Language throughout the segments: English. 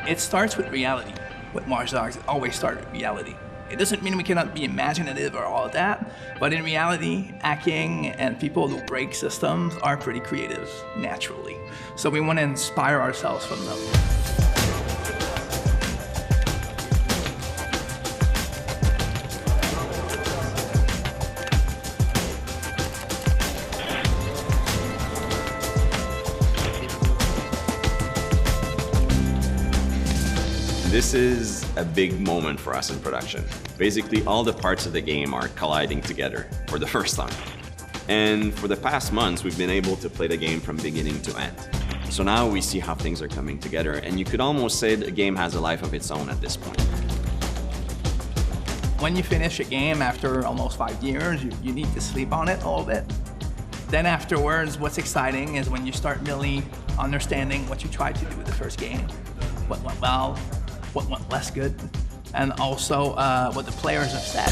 It starts with reality. With Watch Dogs, it always starts with reality. It doesn't mean we cannot be imaginative or all of that, but in reality, hacking and people who break systems are pretty creative naturally. So we want to inspire ourselves from them. This is a big moment for us in production. Basically, all the parts of the game are colliding together for the first time. And for the past months, we've been able to play the game from beginning to end. So now we see how things are coming together, and you could almost say the game has a life of its own at this point. When you finish a game after almost 5 years, you need to sleep on it a little bit. Then afterwards, what's exciting is when you start really understanding what you tried to do with the first game, what went well, what went less good, and also what the players have said.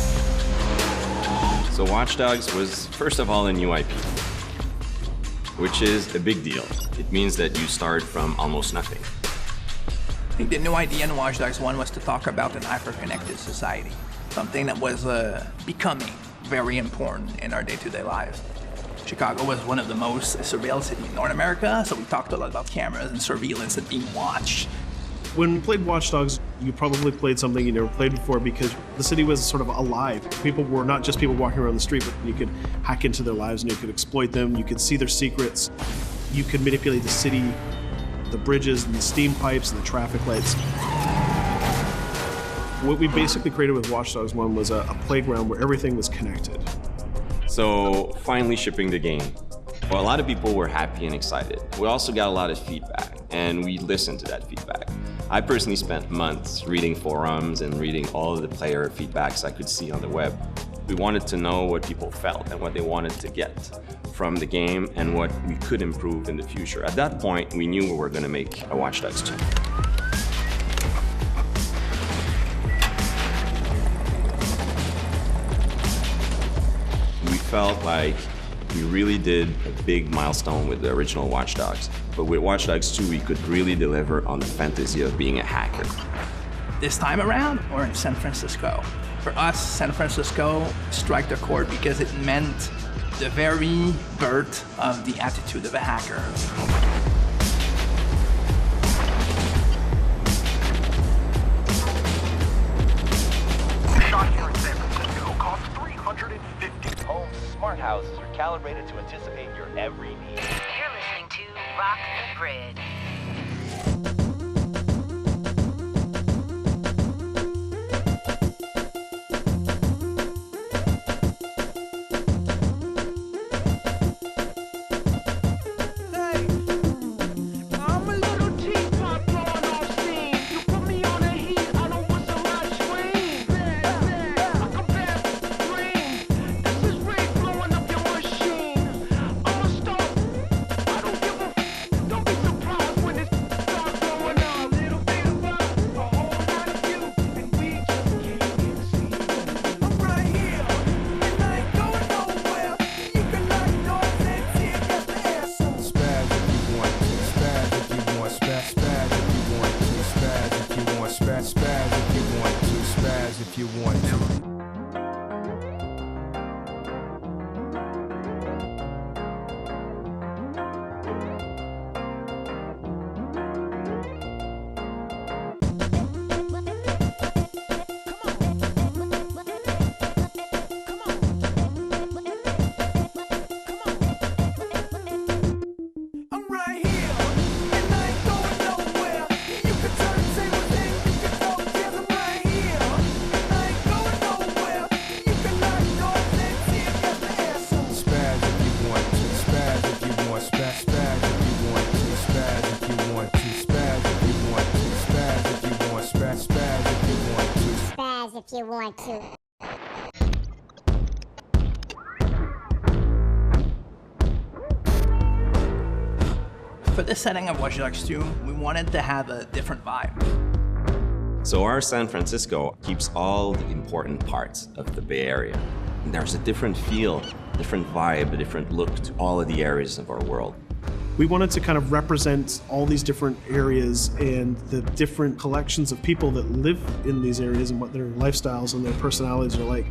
So Watch Dogs was, first of all, a new IP, which is a big deal. It means that you start from almost nothing. I think the new idea in Watch Dogs 1 was to talk about an hyper-connected society, something that was becoming very important in our day-to-day lives. Chicago was one of the most surveilled cities in North America, so we talked a lot about cameras and surveillance and being watched. When you played Watch Dogs, you probably played something you never played before because the city was sort of alive. People were not just people walking around the street, but you could hack into their lives and you could exploit them, you could see their secrets, you could manipulate the city, the bridges and the steam pipes and the traffic lights. What we basically created with Watch Dogs 1 was a playground where everything was connected. So finally shipping the game. Well, a lot of people were happy and excited. We also got a lot of feedback, and we listened to that feedback. I personally spent months reading forums and reading all of the player feedbacks I could see on the web. We wanted to know what people felt and what they wanted to get from the game and what we could improve in the future. At that point, we knew we were going to make a Watch Dogs 2. We felt like we really did a big milestone with the original Watch Dogs. But with Watch Dogs 2, we could really deliver on the fantasy of being a hacker. This time around, we're in San Francisco. For us, San Francisco struck the chord because it meant the very birth of the attitude of a hacker. Shot here in San Francisco cost $350. Homes, smart houses are calibrated to anticipate your every need. You're listening to Rock the Grid. If you want to. For the setting of Watch Dogs 2, we wanted to have a different vibe. So our San Francisco keeps all the important parts of the Bay Area. And there's a different feel, different vibe, a different look to all of the areas of our world. We wanted to kind of represent all these different areas and the different collections of people that live in these areas and what their lifestyles and their personalities are like.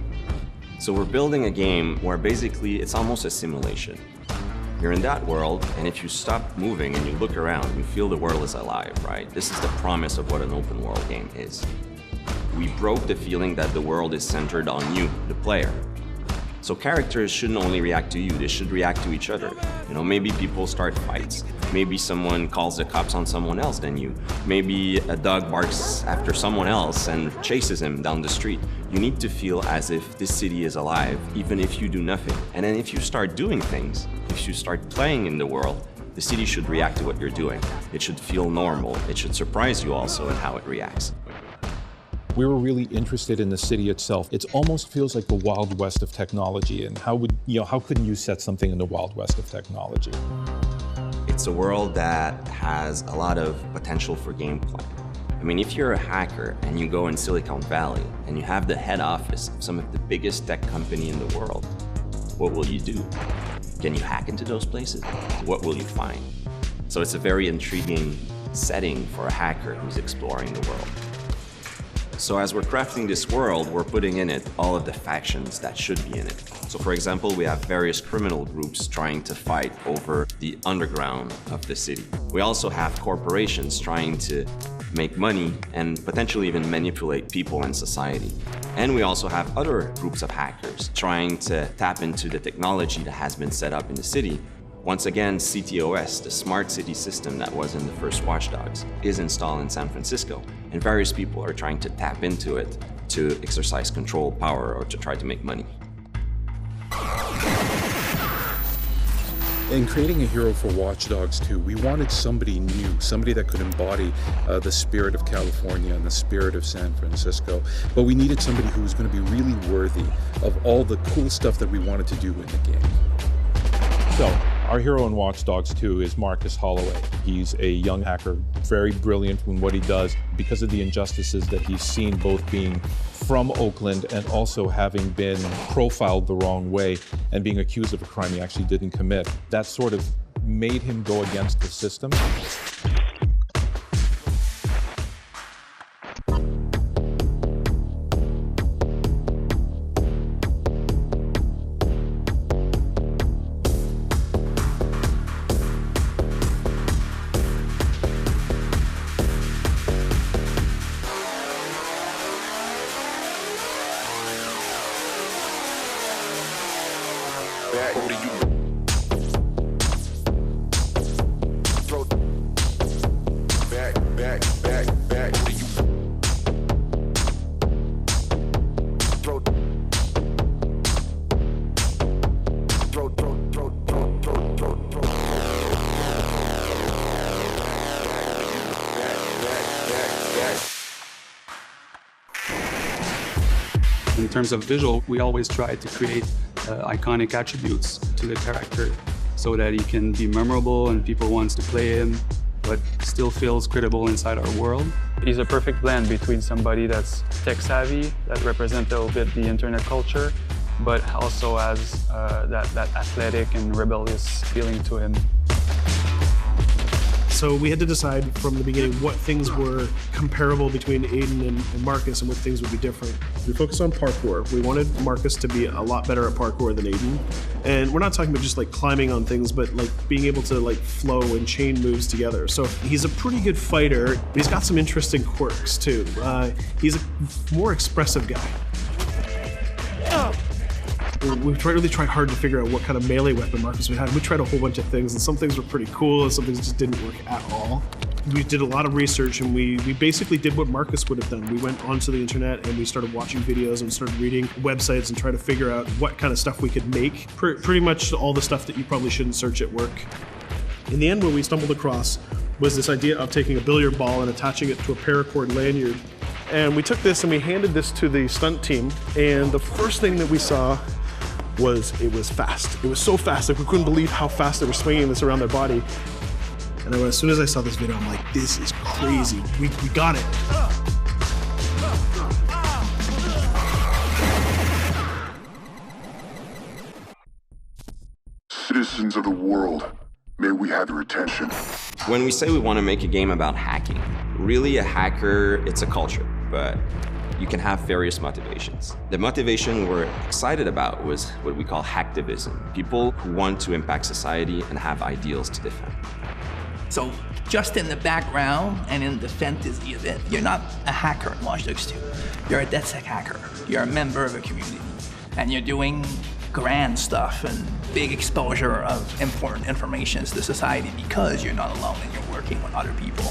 So we're building a game where basically it's almost a simulation. You're in that world, and if you stop moving and you look around, you feel the world is alive, right? This is the promise of what an open world game is. We broke the feeling that the world is centered on you, the player. So characters shouldn't only react to you, they should react to each other. You know, maybe people start fights. Maybe someone calls the cops on someone else than you. Maybe a dog barks after someone else and chases him down the street. You need to feel as if this city is alive, even if you do nothing. And then if you start doing things, if you start playing in the world, the city should react to what you're doing. It should feel normal. It should surprise you also in how it reacts. We were really interested in the city itself. It almost feels like the Wild West of technology. And how couldn't you set something in the Wild West of technology? It's a world that has a lot of potential for gameplay. I mean, if you're a hacker and you go in Silicon Valley and you have the head office of some of the biggest tech company in the world, what will you do? Can you hack into those places? What will you find? So it's a very intriguing setting for a hacker who's exploring the world. So as we're crafting this world, we're putting in it all of the factions that should be in it. So for example, we have various criminal groups trying to fight over the underground of the city. We also have corporations trying to make money and potentially even manipulate people in society. And we also have other groups of hackers trying to tap into the technology that has been set up in the city. Once again, CTOS, the smart city system that was in the first Watch Dogs, is installed in San Francisco, and various people are trying to tap into it to exercise control, power, or to try to make money. In creating a hero for Watch Dogs 2, we wanted somebody new, somebody that could embody the spirit of California and the spirit of San Francisco. But we needed somebody who was going to be really worthy of all the cool stuff that we wanted to do in the game. So, our hero in Watch Dogs 2 is Marcus Holloway. He's a young hacker, very brilliant in what he does because of the injustices that he's seen, both being from Oakland and also having been profiled the wrong way and being accused of a crime he actually didn't commit. That sort of made him go against the system. In terms of visual, we always try to create iconic attributes to the character so that he can be memorable and people want to play him, but still feels credible inside our world. He's a perfect blend between somebody that's tech savvy, that represents a little bit the internet culture, but also has that athletic and rebellious feeling to him. So we had to decide from the beginning what things were comparable between Aiden and Marcus and what things would be different. We focused on parkour. We wanted Marcus to be a lot better at parkour than Aiden. And we're not talking about just like climbing on things, but like being able to like flow and chain moves together. So he's a pretty good fighter, but he's got some interesting quirks too. He's a more expressive guy. We really tried hard to figure out what kind of melee weapon Marcus would have. We tried a whole bunch of things, and some things were pretty cool, and some things just didn't work at all. We did a lot of research, and we basically did what Marcus would have done. We went onto the internet, and we started watching videos and started reading websites and trying to figure out what kind of stuff we could make. Pretty much all the stuff that you probably shouldn't search at work. In the end, what we stumbled across was this idea of taking a billiard ball and attaching it to a paracord lanyard. And we took this and we handed this to the stunt team, and the first thing that we saw was it was fast. It was so fast, like we couldn't believe how fast they were swinging this around their body. And as soon as I saw this video, I'm like, this is crazy. We got it. Citizens of the world, May we have your attention? When we say we want to make a game about hacking, really a hacker, it's a culture, but you can have various motivations. The motivation we're excited about was what we call hacktivism, people who want to impact society and have ideals to defend. So just in the background and in the fantasy of it, you're not a hacker in Watch Dogs 2. You're a DedSec hacker. You're a member of a community. And you're doing grand stuff and big exposure of important information to society because you're not alone and you're working with other people.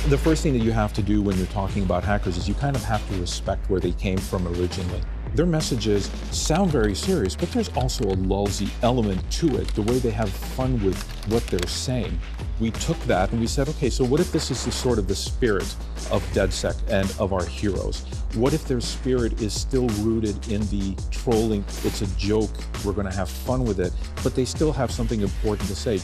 The first thing that you have to do when you're talking about hackers is you kind of have to respect where they came from originally. Their messages sound very serious, but there's also a lulzy element to it, the way they have fun with what they're saying. We took that and we said, okay, so what if this is the sort of the spirit of DedSec and of our heroes? What if their spirit is still rooted in the trolling, it's a joke, we're gonna have fun with it, but they still have something important to say?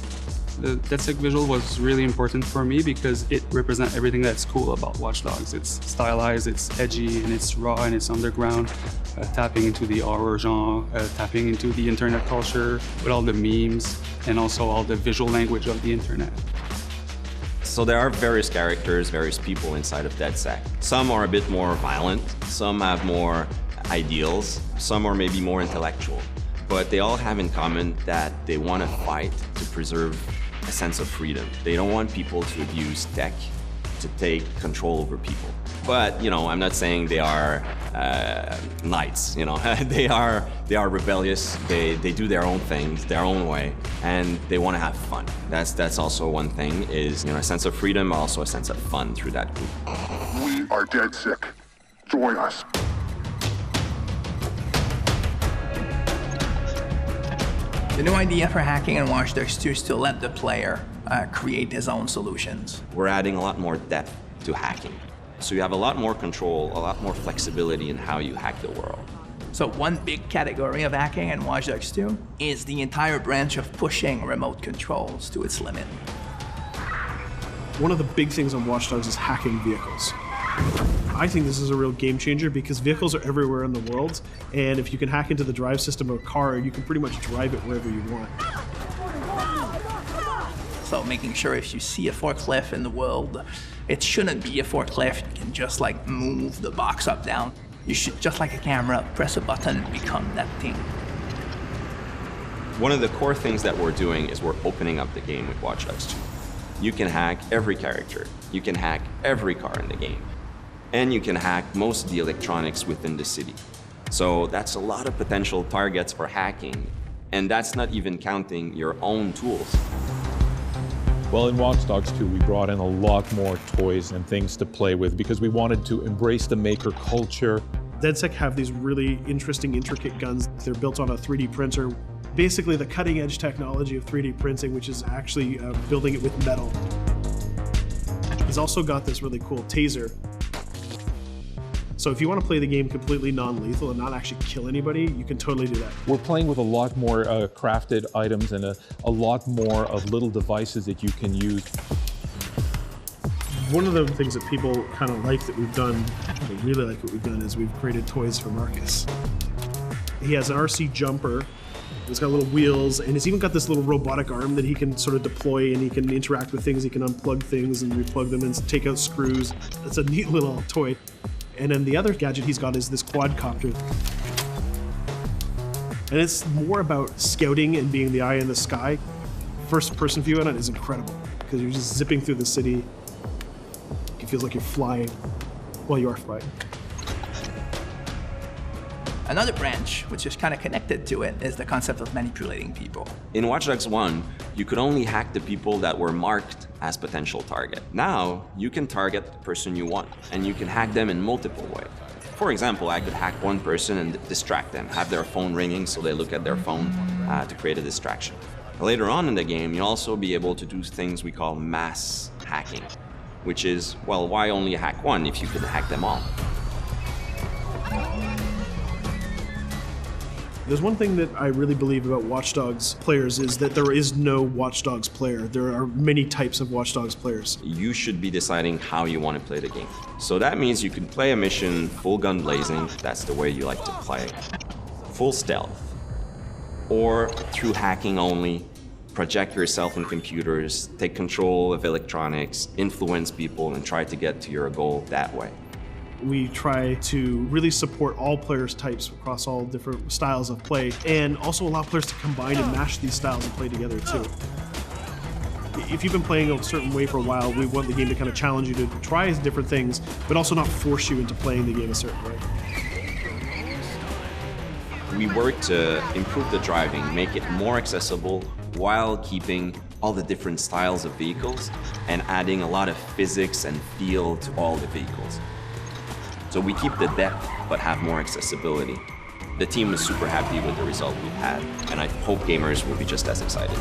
The DedSec visual was really important for me because it represents everything that's cool about Watch Dogs. It's stylized, it's edgy, and it's raw, and it's underground, tapping into the horror genre, tapping into the internet culture with all the memes, and also all the visual language of the internet. So there are various characters, various people inside of DedSec. Some are a bit more violent, some have more ideals, some are maybe more intellectual. But they all have in common that they want to fight to preserve a sense of freedom. They don't want people to abuse tech to take control over people. But, you know, I'm not saying they are knights, you know. they are rebellious, they do their own things, their own way, and they want to have fun. That's also one thing, is, you know, a sense of freedom, also a sense of fun through that group. We are DedSec. Join us. The new idea for hacking in Watch Dogs 2 is to let the player create his own solutions. We're adding a lot more depth to hacking. So you have a lot more control, a lot more flexibility in how you hack the world. So one big category of hacking in Watch Dogs 2 is the entire branch of pushing remote controls to its limit. One of the big things on Watch Dogs is hacking vehicles. I think this is a real game changer because vehicles are everywhere in the world, and if you can hack into the drive system of a car, you can pretty much drive it wherever you want. So making sure if you see a forklift in the world, it shouldn't be a forklift. You can just like move the box up, down. You should, just like a camera, press a button and become that thing. One of the core things that we're doing is we're opening up the game with Watch Dogs 2. You can hack every character. You can hack every car in the game. And you can hack most of the electronics within the city. So that's a lot of potential targets for hacking. And that's not even counting your own tools. Well, in Watch Dogs 2, we brought in a lot more toys and things to play with because we wanted to embrace the maker culture. DedSec have these really interesting, intricate guns. They're built on a 3D printer. Basically the cutting edge technology of 3D printing, which is actually building it with metal. It's also got this really cool taser. So if you want to play the game completely non-lethal and not actually kill anybody, you can totally do that. We're playing with a lot more crafted items and a lot more of little devices that you can use. One of the things that people kind of like that we've done, they really like what we've done, is we've created toys for Marcus. He has an RC jumper. It's got little wheels, and it's even got this little robotic arm that he can sort of deploy, and he can interact with things. He can unplug things and replug them and take out screws. It's a neat little toy. And then the other gadget he's got is this quadcopter. And it's more about scouting and being the eye in the sky. First person view on it is incredible because you're just zipping through the city. It feels like you're flying. Well, you are flying. Another branch, which is kind of connected to it, is the concept of manipulating people. In Watch Dogs 1, you could only hack the people that were marked as potential target. Now, you can target the person you want, and you can hack them in multiple ways. For example, I could hack one person and distract them, have their phone ringing so they look at their phone to create a distraction. Later on in the game, you'll also be able to do things we call mass hacking, which is, well, why only hack one if you could hack them all? There's one thing that I really believe about Watch Dogs players is that there is no Watch Dogs player. There are many types of Watch Dogs players. You should be deciding how you want to play the game. So that means you can play a mission full gun blazing, that's the way you like to play, full stealth, or through hacking only, project yourself in computers, take control of electronics, influence people, and try to get to your goal that way. We try to really support all players' types across all different styles of play, and also allow players to combine and mash these styles and play together too. If you've been playing a certain way for a while, we want the game to kind of challenge you to try different things, but also not force you into playing the game a certain way. We work to improve the driving, make it more accessible while keeping all the different styles of vehicles and adding a lot of physics and feel to all the vehicles. So we keep the depth, but have more accessibility. The team is super happy with the result we've had, and I hope gamers will be just as excited.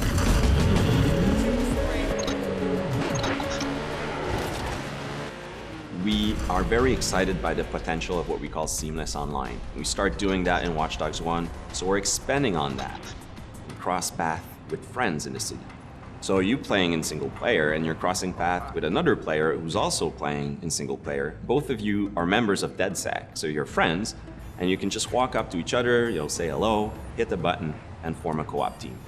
We are very excited by the potential of what we call seamless online. We start doing that in Watch Dogs 1, so we're expanding on that. We cross path with friends in the city. So you playing in single player and you're crossing path with another player who's also playing in single player. Both of you are members of DedSec, so you're friends, and you can just walk up to each other, you'll say hello, hit the button, and form a co-op team.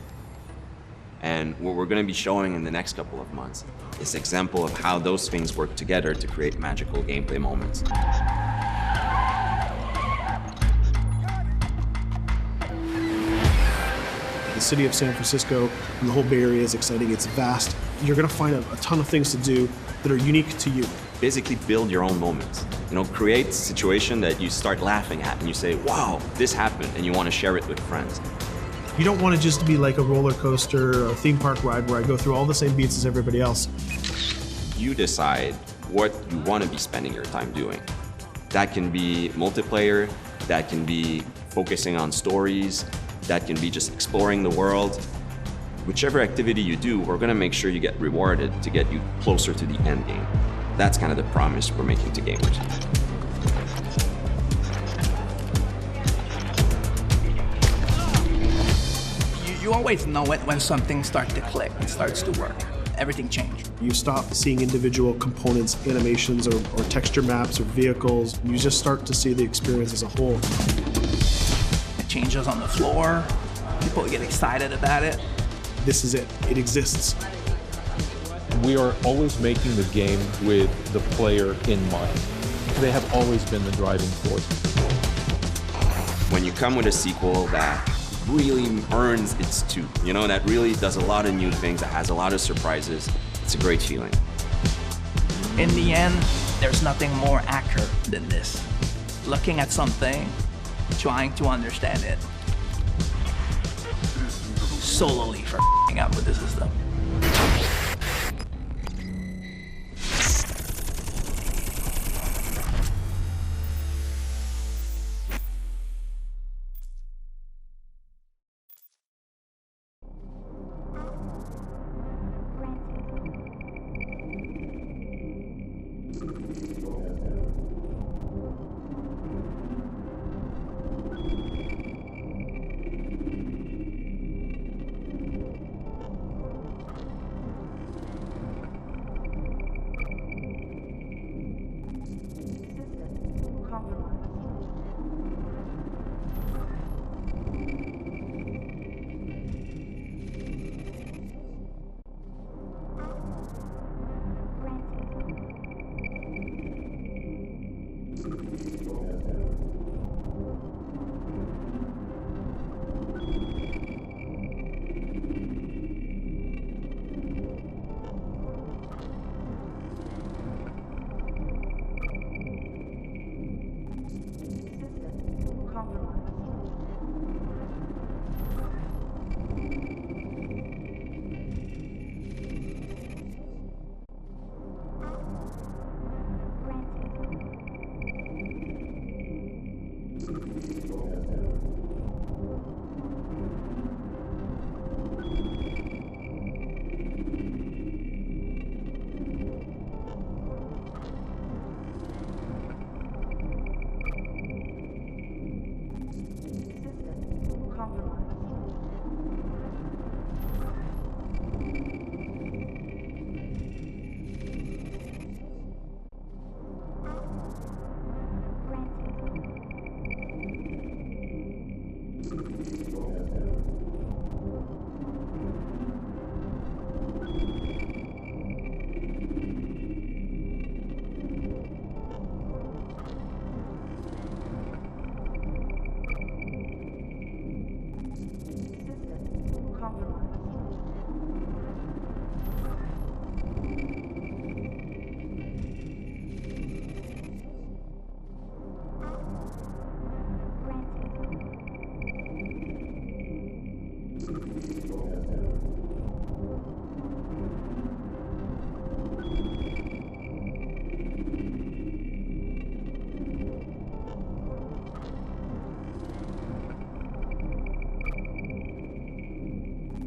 And what we're going to be showing in the next couple of months is an example of how those things work together to create magical gameplay moments. The city of San Francisco and the whole Bay Area is exciting. It's vast. You're going to find a ton of things to do that are unique to you. Basically build your own moments. Create a situation that you start laughing at and you say, wow, this happened, and you want to share it with friends. You don't want to just be like a roller coaster or a theme park ride where I go through all the same beats as everybody else. You decide what you want to be spending your time doing. That can be multiplayer, that can be focusing on stories, that can be just exploring the world. Whichever activity you do, we're going to make sure you get rewarded to get you closer to the end game. That's kind of the promise we're making to gamers. You always know it when something starts to click and starts to work. Everything changed. You stop seeing individual components, animations, or texture maps, or vehicles. You just start to see the experience as a whole. It changes on the floor. People get excited about it. This is it. It exists. We are always making the game with the player in mind. They have always been the driving force. When you come with a sequel that really earns its due, that really does a lot of new things, that has a lot of surprises, it's a great feeling. In the end, there's nothing more accurate than this. Looking at something, trying to understand it, solely for up with the system.